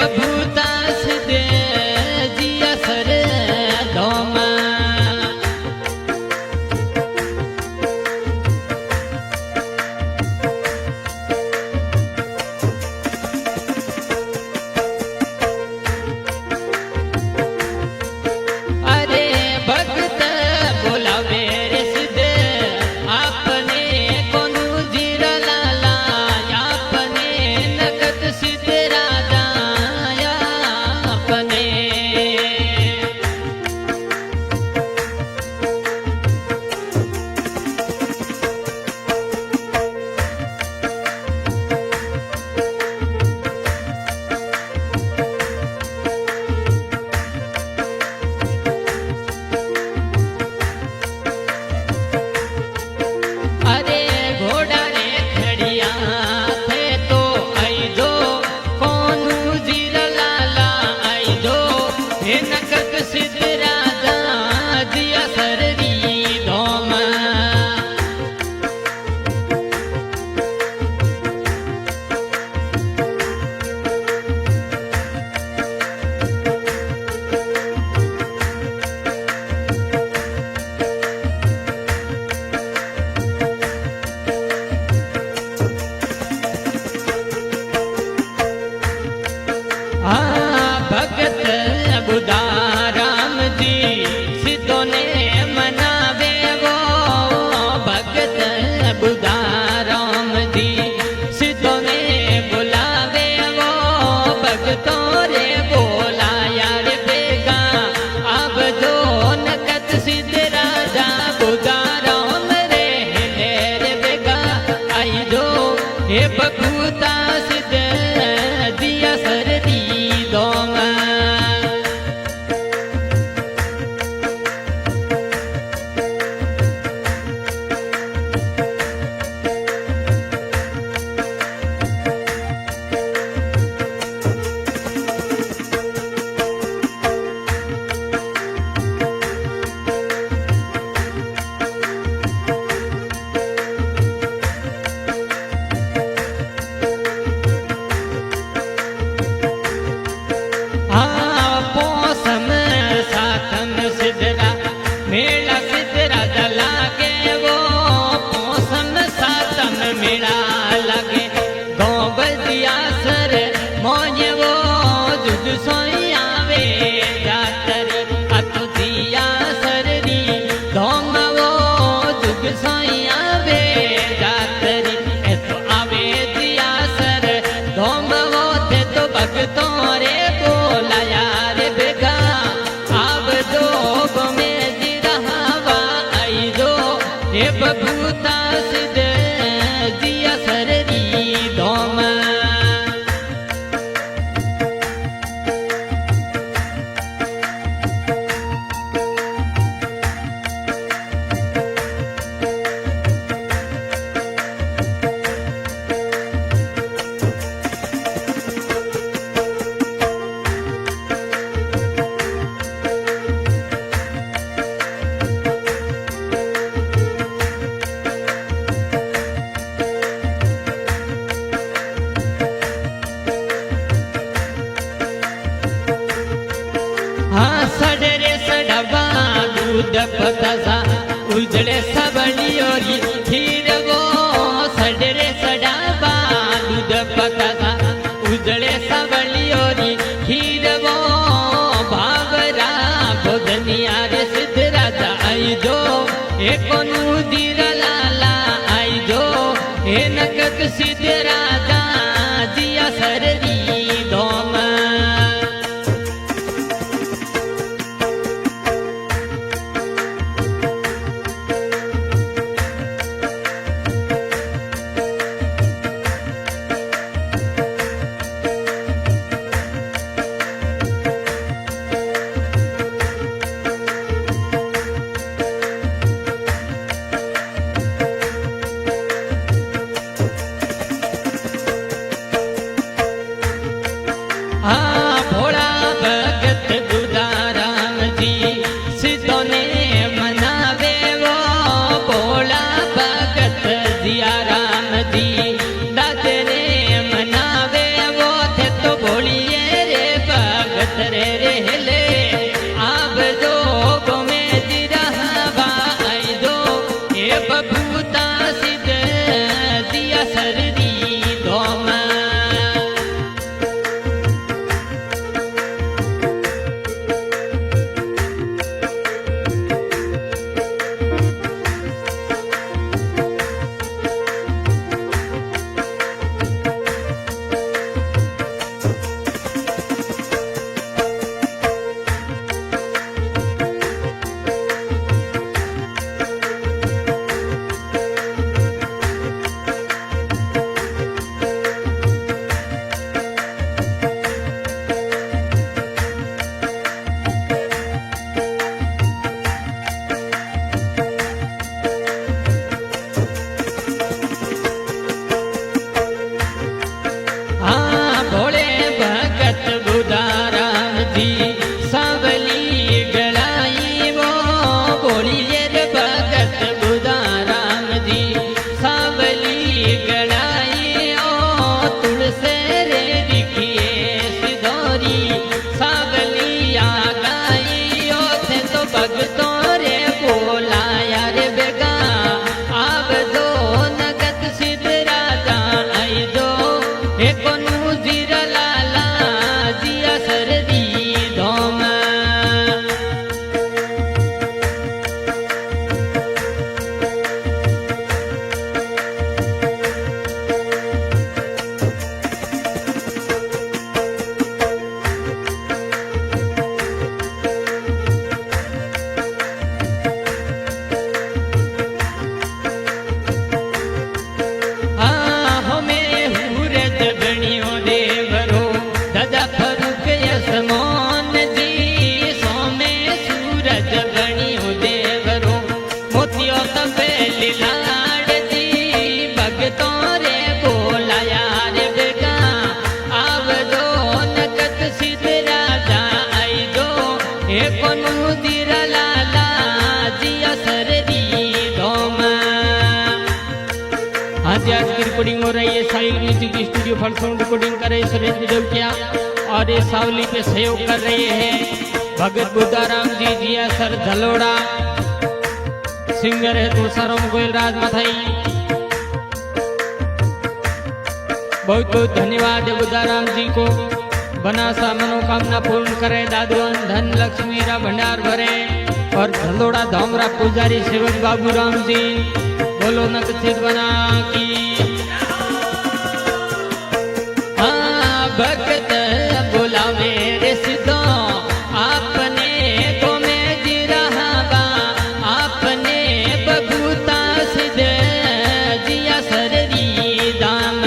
बभूता सिद्धे जिया सर धोमा बभूता सिद्ध दिया सरदी दोमा बभूता सिद्ध दिया सरदी दोमा दूध पतसा उजड़े सबलियोरी खीर गो सडरे सडाबा दूध पतसा उजड़े सबलियोरी खीर गो भावरा बोधनिया रे सिद्ध राजा आई जो एकोनु दीर लाला आई जो हे नकत सिद्ध राजा जिया सरदी दोमा एकोनु दिरा लाला जिया सरदी धोम। आज की रिकॉर्डिंग हो रही है साहिल म्यूजिक स्टूडियो फलसों रिकॉर्डिंग कर रहे सुरेंद्र देवकिया और ये सावली पे सहयोग कर रहे हैं भगत बुद्धाराम जी जिया सर झलोड़ा। सिंगर है तुलसाराम गोयल राज मथाई। बहुत बहुत धन्यवाद है बुद्धाराम जी को। बना सा मनोकामना पूर्ण करे दादुअन धन लक्ष्मी रा भंडार भरे। और झलोड़ा धामरा पुजारी सेवक बाबू राम जी बोलो नकसिद बना की। हाँ भगत बोला मेरे सिद्धो आपने को मैं जी रहा बा आपने बबूता सिद्ध जिया सररी दाम।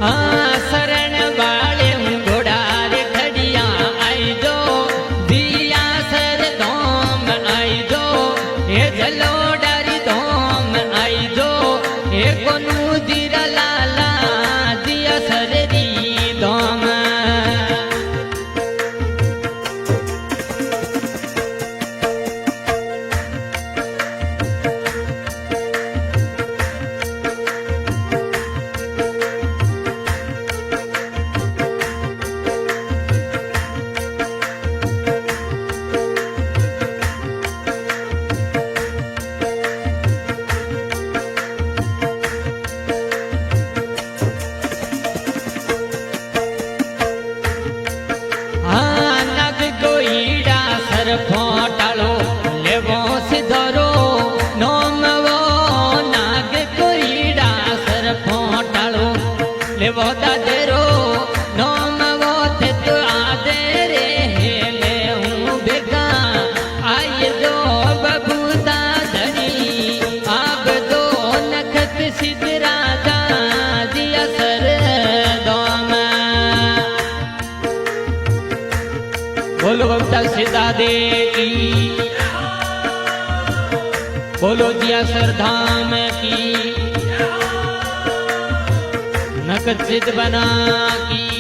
हाँ शरण वाले घोड़ार खड़िया आई दो दिया सर धोम आई दो ये जलोडारी धोम आई दो ये कोनु दिरा लाला दिया सररी धोम। फोटालो लेवो सिधरो नोमवो नाग कोईडा सर फोटालो लेवो दादेरो नोमवो ते तो आदेरे ले हूँ बेगा आये दो बबूता धनी आब दो नखत सिद्ध राजा जिया सर दोम। बोलो बबूता सीता देवी बोलो जिया सरधाम की नकद सिद्ध बना की।